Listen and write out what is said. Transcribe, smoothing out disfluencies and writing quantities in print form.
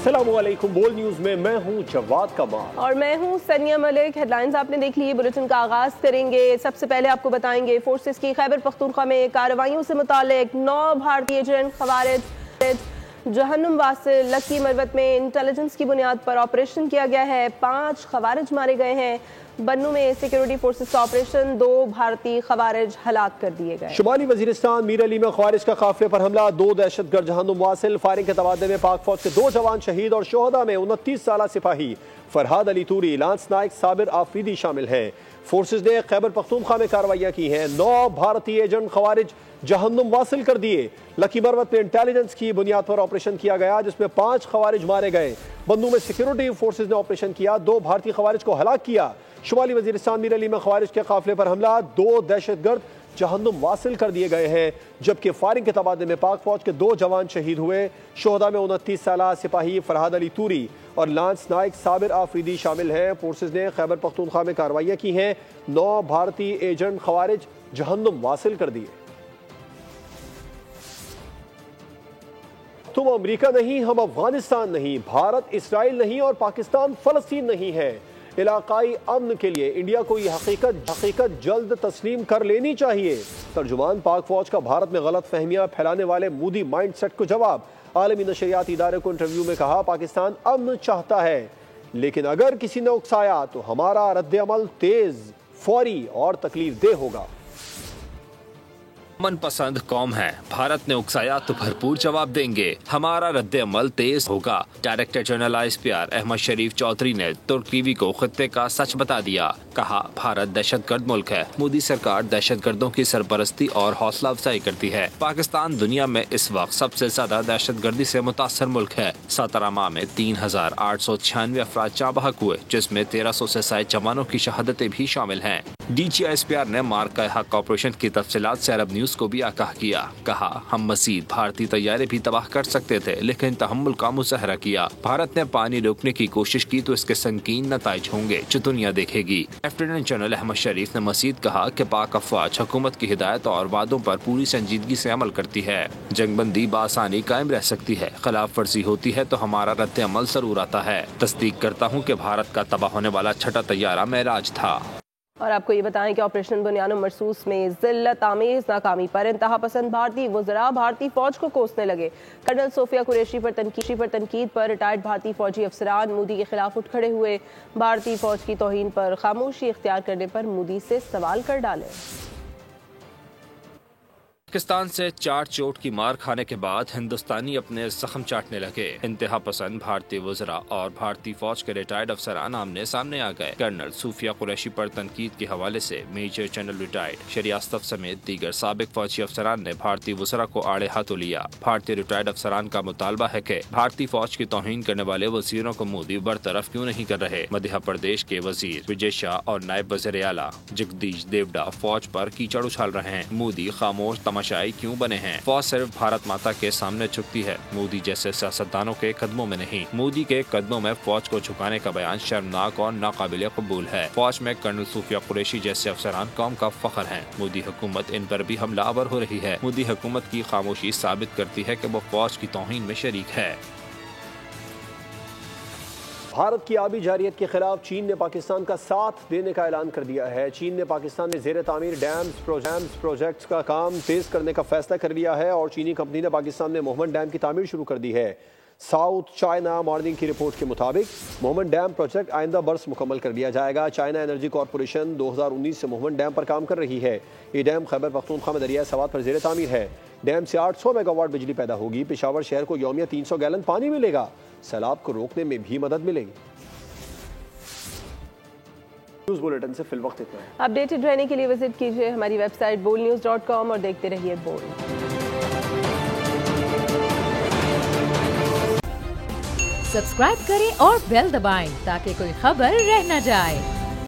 अस्सलामुअलैकुम। बोल न्यूज में मैं हूं जवाद कमाल और मैं हूं सनिया मलिक। हेडलाइंस आपने देख ली। बुलेटिन का आगाज करेंगे। सबसे पहले आपको बताएंगे फोर्सेस की खैबर पख्तूनख्वा में कार्रवाइयों से मुतालिक 9 भारतीय एजेंट खवारिज जहन्नुम वासिल लकी मरवत में इंटेलिजेंस की बुनियाद पर ऑपरेशन किया गया है। 5 खवारिज मारे गए हैं। बन्नू में सिक्योरिटी फोर्सेस का ऑपरेशन, 2 भारतीय खवारिज हलाक कर दिए गए। शुमाली वजीरिस्तान मीर अली में खवारिज का काफिले पर हमला, 2 दहशतगर्द जहन्नुम वासिल। फायरिंग के तबादले में पाक फौज के 2 जवान शहीद और शोहदा में 29 साला सिपाही फरहाद अली तूरी, लांस नाइक, साबिर आफरीदी शामिल हैं। फोर्सेस ने खैबर पख्तूनख्वा में कार्रवाइयां की हैं। 9 भारतीय एजेंट खवारिज जहन्नुम वासिल कर दिए। लकी मरवत में इंटेलिजेंस की बुनियाद पर ऑपरेशन किया गया जिसमें 5 खवारिज मारे गए। बन्नू में सिक्योरिटी फोर्सेस ने ऑपरेशन किया, 2 भारतीय खवारिज को हलाक किया। शुमाली वजीरिस्तान मीर अली में खवारिज के काफिले पर हमला, 2 दहशतगर्द जहन्नुम वासिल कर दिए गए हैं। जबकि फायरिंग के तबादले में पाक फौज के 2 जवान शहीद हुए। शोहदा में 29 साला सिपाही फरहाद अली तूरी और लांस नाइक साबिर आफरीदी शामिल हैं। फोर्सेस ने खैबर पख्तूनख्वा में कार्रवाइयां की हैं। 9 भारतीय एजेंट खवारिज जहन्नुम वासिल कर दिए। तुम अमेरिका नहीं, हम अफगानिस्तान नहीं, भारत इसराइल नहीं और पाकिस्तान फलस्तीन नहीं है। इलाकाई अमन के लिए इंडिया को ये हकीकत जल्द तस्लीम कर लेनी चाहिए। तर्जुमान पाक फौज का भारत में गलत फहमियां फैलाने वाले मोदी माइंड सेट को जवाब। आलमी नशरियाती इदारे को इंटरव्यू में कहा, पाकिस्तान अमन चाहता है लेकिन अगर किसी ने उकसाया तो हमारा रद्द अमल तेज, फौरी और तकलीफ दे होगा। मनपसंद कौम है, भारत ने उकसाया तो भरपूर जवाब देंगे, हमारा रद्द अमल तेज होगा। डायरेक्टर जनरल ISPR अहमद शरीफ चौधरी ने तुर्क टीवी को खित्ते का सच बता दिया। कहा, भारत दहशतगर्द मुल्क है। मोदी सरकार दहशतगर्दों की सरपरस्ती और हौसला अफजाई करती है। पाकिस्तान दुनिया में इस वक्त सबसे ज्यादा दहशतगर्दी से मुतासर मुल्क है। 17 माह में 3896 अफराद जाँ बहक हुए, जिसमें 1300 से ज्यादा जवानों की शहादतें भी शामिल हैं। DG ISPR ने मार्का हक ऑपरेशन की तफसीलात से अरब न्यूज को भी आगाह किया। कहा, हम मजीद भारतीय तैयारे भी तबाह कर सकते थे लेकिन तहम्मुल का मुजाहरा किया। भारत ने पानी रोकने की कोशिश की तो इसके संगीन नताइज होंगे जो दुनिया देखेगी। लेफ्टिनेंट जनरल अहमद शरीफ ने मजीद कहा कि पाक अफवाज हुकूमत की हिदायत और वादों पर पूरी संजीदगी से अमल करती है। जंगबंदी बासानी कायम रह सकती है, खिलाफ वर्जी होती है तो हमारा रद्द अमल जरूर आता है। तस्दीक करता हूँ कि भारत का तबाह होने वाला 6ठा तैयारा मेराज था। और आपको ये बताएं कि ऑपरेशन बुनियानुम मरसूस में जिल्लत आमेज नाकामी पर इंतहा पसंद भारतीय वज़रा भारतीय फौज को कोसने लगे। कर्नल सोफिया कुरैशी पर तनकीद पर रिटायर्ड भारतीय फौजी अफसरान मोदी के खिलाफ उठ खड़े हुए। भारतीय फौज की तौहीन पर खामोशी इख्तियार करने पर मोदी से सवाल कर डाले। पाकिस्तान से 4 चोट की मार खाने के बाद हिंदुस्तानी अपने जख्म चाटने लगे। इंतहा पसंद भारतीय वज़रा और भारतीय फौज के रिटायर्ड अफसरान आमने सामने आ गए। कर्नल सूफिया कुरैशी पर तनकीद के हवाले से मेजर जनरल रिटायर्ड शरियास्तव समेत दीगर साबिक फौजी अफसरान ने भारतीय वज़रा को आड़े हाथों लिया। भारतीय रिटायर्ड अफसरान का मुतालबा है कि भारतीय फौज की तौहीन करने वाले वजीरों को मोदी बरतरफ क्यों नहीं कर रहे। मध्य प्रदेश के वजीर विजय शाह और नायब वज़ीर आला जगदीश देवड़ा फौज पर कीचड़ उछाल रहे हैं। मोदी खामोश तमाशाई क्यों बने हैं। फौज सिर्फ भारत माता के सामने झुकती है, मोदी जैसे सियासतदानों के कदमों में नहीं। मोदी के कदमों में फौज को झुकाने का बयान शर्मनाक और नाकाबिले कबूल है। फौज में कर्नल सूफिया कुरैशी जैसे अफसरान कौम का फख्र हैं। मोदी हुकूमत इन पर भी हमलावर हो रही है। मोदी हुकूमत की खामोशी साबित करती है कि वो फौज की तौहीन में शरीक है। भारत की आबी जारियत के खिलाफ चीन ने पाकिस्तान का साथ देने का ऐलान कर दिया है। चीन ने पाकिस्तान में ज़ेर तामीर डैम्स प्रोजेक्ट्स का काम तेज करने का फैसला कर लिया है और चीनी कंपनी ने पाकिस्तान में मोहम्मद डैम की तामीर शुरू कर दी है। साउथ चाइना मॉर्निंग की रिपोर्ट के मुताबिक मोहम्मद डैम प्रोजेक्ट आइंदा बरस मुकम्मल कर लिया जाएगा। चाइना एनर्जी कॉरपोरेशन 2019 से मोहम्मद डैम पर काम कर रही है। ये डैम खैबर पख्तूनख्वा में दरिया सवात पर ज़ेर तामीर है। डैम से 800 मेगावाट बिजली पैदा होगी। पेशावर शहर को यौमिया 300 गैलन पानी मिलेगा। सैलाब को रोकने में भी मदद मिलेगी। न्यूज़ बुलेटिन से फिल वक्त इतना है। अपडेटेड रहने के लिए विजिट कीजिए हमारी वेबसाइट bolnews.com और देखते रहिए बोल। सब्सक्राइब करें और बेल दबाएं ताकि कोई खबर रह न जाए।